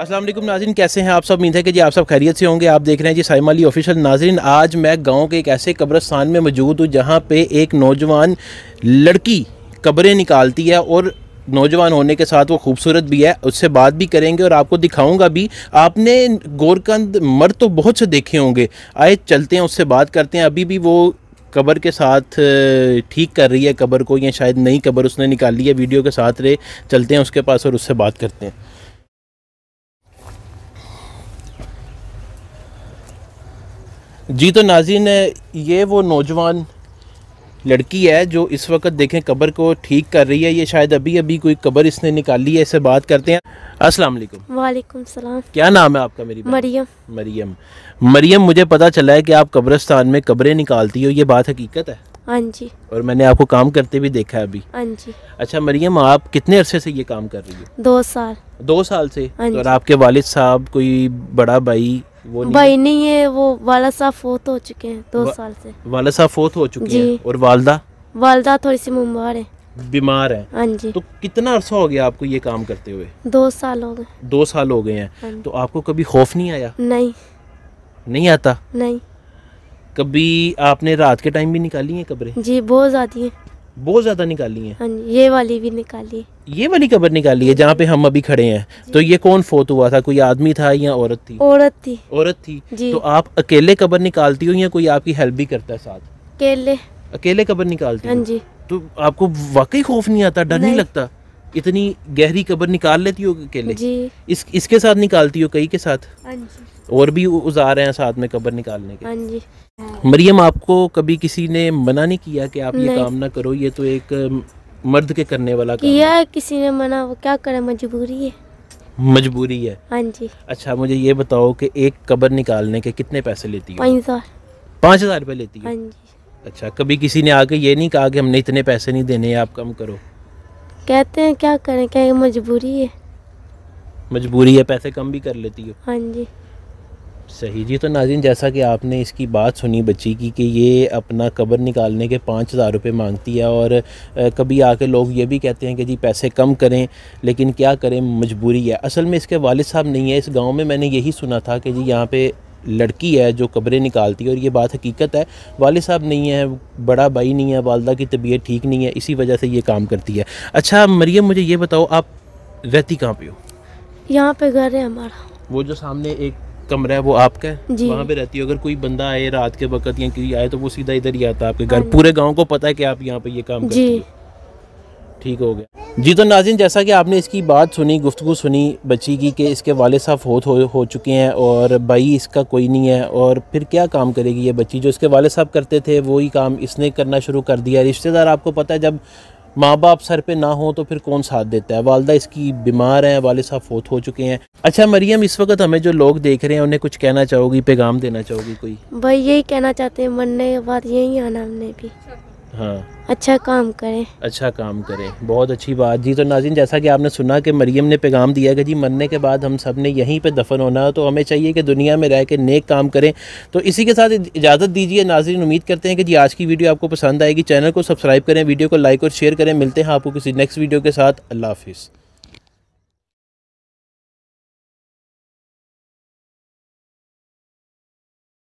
अस्सलाम वालेकुम नाज़रीन, कैसे हैं आप सब। उम्मीद है कि जी आप सब खैरियत से होंगे। आप देख रहे हैं जी साइम अली ऑफिशियल। नाज़रीन, आज मैं गांव के एक ऐसे कब्रिस्तान में मौजूद हूं जहां पे एक नौजवान लड़की कब्रें निकालती है और नौजवान होने के साथ वो खूबसूरत भी है। उससे बात भी करेंगे और आपको दिखाऊंगा भी। आपने गोरकंद मर्द तो बहुत से देखे होंगे, आए चलते हैं उससे बात करते हैं। अभी भी वो कब्र के साथ ठीक कर रही है कब्र को, या शायद नई कब्र उसने निकाली है। वीडियो के साथ रहे, चलते हैं उसके पास और उससे बात करते हैं। जी तो नाज़रीन, ये वो नौजवान लड़की है जो इस वक्त देखें कब्र को ठीक कर रही है। ये शायद अभी अभी कोई कब्र इसने निकाली है। इससे बात करते हैं। अस्सलाम वालेकुम। वालेकुम सलाम। क्या नाम है आपका? मेरी मरियम। मरियम। मरियम, मुझे पता चला है कि आप कब्रिस्तान में कब्रें निकालती हो, ये बात हकीकत है? हाँ जी। और मैंने आपको काम करते भी देखा है अभी। हाँ जी। अच्छा मरियम, आप कितने अरसे से ये काम कर रही हो? 2 साल। 2 साल से? हाँ तो और जी। आपके वालिद साहब, कोई बड़ा भाई वो नहीं? भाई नहीं है, वो वाला साहब फोत हो चुके हैं 2 साल से। वालिद साहब फोत हो चुके जी। हैं। और वालदा? वालदा थोड़ी सी बीमार है। बीमार है। हाँ जी। तो कितना अरसा हो गया आपको ये काम करते हुए? 2 साल हो गए। 2 साल हो गए हैं। हाँ। तो आपको कभी खौफ नहीं आया? नहीं। नहीं आता? नहीं। कभी आपने रात के टाइम भी निकाली हैं कब्रें? जी बहुत ज़्यादा है। बहुत ज़्यादा निकाली हैं। हाँ जी, ये वाली भी निकाली। ये वाली कब्र निकाली है जहाँ पे हम अभी खड़े हैं? तो ये कौन फोत हुआ था? कोई आदमी था या औरत थी? औरत थी। औरत थी। जी। तो आप अकेले कब्र निकालती हो या कोई आपकी हेल्प भी करता है साथ? केले। अकेले कब्र निकालती हाँ हो? जी। तो आपको वाकई खौफ नहीं आता, डर नहीं लगता? इतनी गहरी कब्र निकाल लेती हो अकेले? जी। इसके साथ निकालती हो, कई के साथ? हाँ जी। और भी उजार हैं साथ में कब्र निकालने के? हाँ जी। मरियम, आपको कभी किसी ने मना नहीं किया कि आप ये नहीं। काम ना करो, ये तो एक मर्द के करने वाला काम किया है? है किसी ने मना, वो क्या करे, मजबूरी है। मजबूरी है। हाँ जी। अच्छा मुझे ये बताओ कि एक कब्र निकालने के कितने पैसे लेती हो? 5,000। 5,000 रुपये लेती हो? हाँ जी। अच्छा, कभी किसी ने आके ये नहीं कहा कि हमने इतने पैसे नहीं देने, आप कम करो? कहते हैं क्या करें, क्या मजबूरी है। मजबूरी है, पैसे कम भी कर लेती हो? हाँ जी। सही जी। तो नाज़रीन, जैसा कि आपने इसकी बात सुनी बच्ची की कि ये अपना कब्र निकालने के 5,000 रुपये मांगती है। और कभी आके लोग ये भी कहते हैं कि जी पैसे कम करें, लेकिन क्या करें, मजबूरी है। असल में इसके वालिद साहब नहीं है इस गांव में। मैंने यही सुना था कि जी यहाँ पे लड़की है जो कब्रें निकालती है, और ये बात हकीकत है। वालिद साहब नहीं है, बड़ा भाई नहीं है, वालदा की तबीयत ठीक नहीं है, इसी वजह से ये काम करती है। अच्छा मरियम, मुझे ये बताओ आप रहती कहाँ पे हो? यहाँ पे घर है हमारा। वो जो सामने एक कमरा है वो आपका है? जी। वहाँ पे रहती हो? अगर कोई बंदा आए रात के वक्त या कोई आए तो वो सीधा इधर ही आता है आपके घर? हाँ। पूरे गांव को पता है कि आप यहाँ पे ये काम करती जी। हो? ठीक हो गया जी। तो नाज़रीन, जैसा कि आपने इसकी बात सुनी, गुफ्तगू सुनी बच्ची की कि इसके वालिद साहब फोत हो चुके हैं और भाई इसका कोई नहीं है, और फिर क्या काम करेगी ये बच्ची? जो इसके वालिद साहब करते थे वही काम इसने करना शुरू कर दिया। रिश्तेदार, आपको पता है जब माँ बाप सर पे ना हो तो फिर कौन साथ देता है? वालदा इसकी बीमार हैं, वालिद साहब फोत हो चुके हैं। अच्छा मरियम, इस वक्त हमें जो लोग देख रहे हैं उन्हें कुछ कहना चाहोगी, पैगाम देना चाहोगी कोई? भाई यही कहना चाहते हैं, मरने के बाद यही आना हमने भी। हाँ, अच्छा काम करें। अच्छा काम करें, बहुत अच्छी बात जी। तो नाज़रीन, जैसा कि आपने सुना कि मरियम ने पैगाम दिया कि जी मरने के बाद हम सब ने यहीं पे दफन होना है, तो हमें चाहिए कि दुनिया में रह के नेक काम करें। तो इसी के साथ इजाज़त दीजिए नाज़रीन। उम्मीद करते हैं कि जी आज की वीडियो आपको पसंद आएगी। चैनल को सब्सक्राइब करें, वीडियो को लाइक और शेयर करें। मिलते हैं आपको किसी नेक्स्ट वीडियो के साथ। अल्लाह हाफिज़।